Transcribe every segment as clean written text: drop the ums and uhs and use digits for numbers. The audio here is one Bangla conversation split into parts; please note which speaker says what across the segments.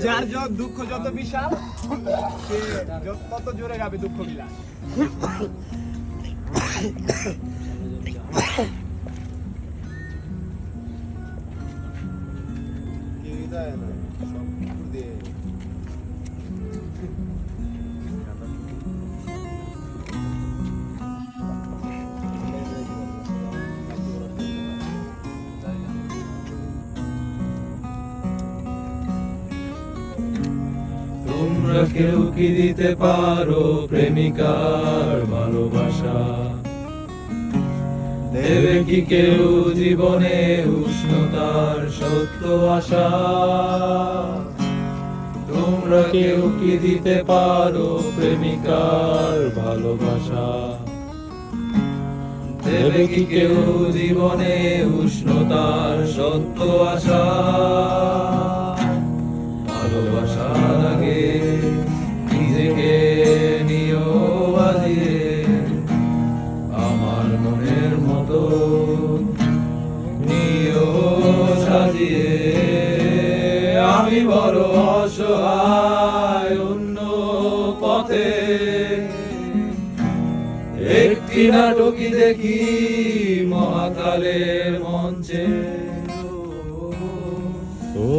Speaker 1: যার দুঃখ যত বিশাল সে তত জোরে গাবে দুঃখ বিলাস।
Speaker 2: তোমরা কেউ কি দিতে পারো প্রেমিকার ভালোবাসা? দেবে কি কেউ জীবনে উষ্ণতার সত্য আশা? তোমরা কেউ কি দিতে পারো প্রেমিকার ভালোবাসা? দেবে কি কেউ জীবনে উষ্ণতার সত্য আশা? ভালোবাসার আগে নিজেকে নিও বাজিয়ে, আমার মনের মতো নিও সাজিয়ে। আমি বড় অসহায় অন্য পথে, একটি নাটকই দেখি মহাকালের মঞ্চে। ও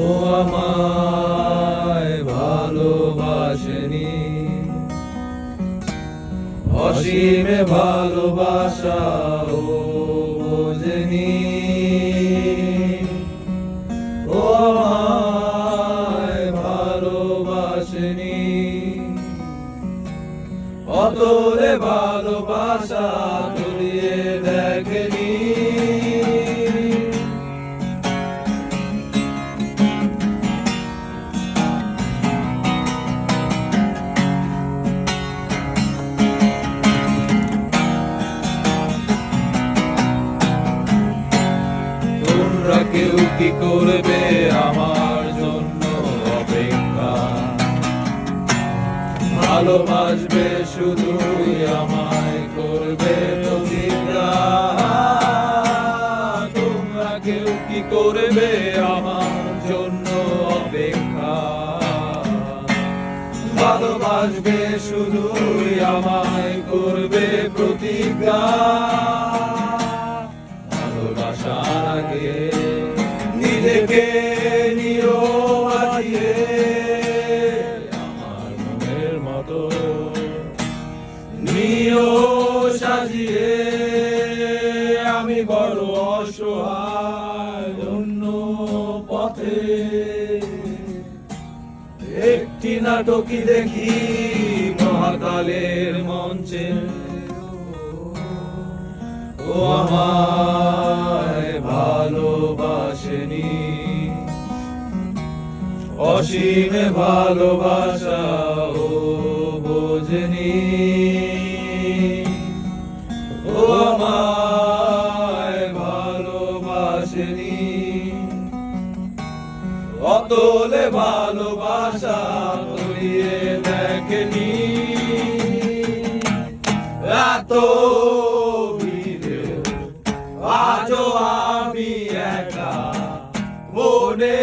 Speaker 2: আমায় ভালোবাসেনি, অসীমে ভালোবাসা ও বোঝেনি। ও আমায় ভালোবাসেনি, অতলে ভালোবাসা তলিয়ে দেখেনি। তোমরা কেউ কি করবে আমার জন্য অপেক্ষা? ভালোবাসবে শুধুই আমায়, করবে প্রতিজ্ঞা। তোমরা কেউ কি করবে আমার জন্য অপেক্ষা? ভালোবাসবে শুধুই আমায়, করবে প্রতিজ্ঞা। ভালোবাসার আগে নিজেকে নিও বাজিয়ে, আমার মনের মতো নিও সাজিয়ে। আমি বড় অসহায় অন্য পথে, একটি নাটকই দেখি মহাকালের মঞ্চে। ও আমায় ভালোবাসেনি, অসীমে ভালোবাসা ও বোঝেনি। ও আমায় ভালোবাসেনি, অতলে ভালোবাসা তলিয়ে দেখেনি। এত আজও আমি একা মনে,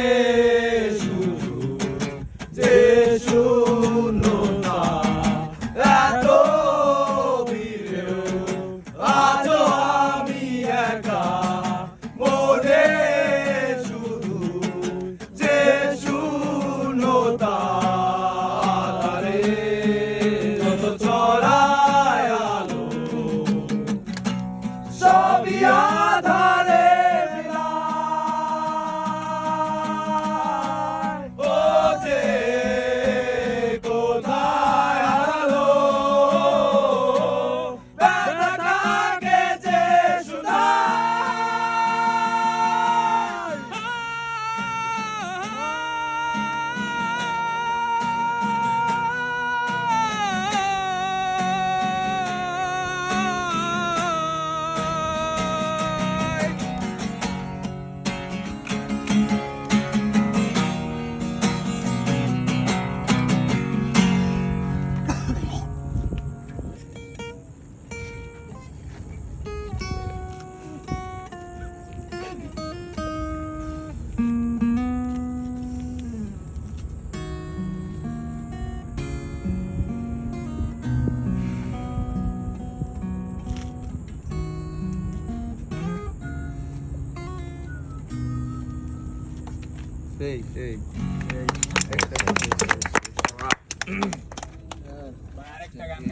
Speaker 2: শুধু যে শূন্যতা। এত ভিড়েও আজও আমি একা মনে, শুধু যে শূন্যতা। যত ছড়ায় আলো সবই আধারে মিলা। সেই সেই
Speaker 1: আরেকটা গান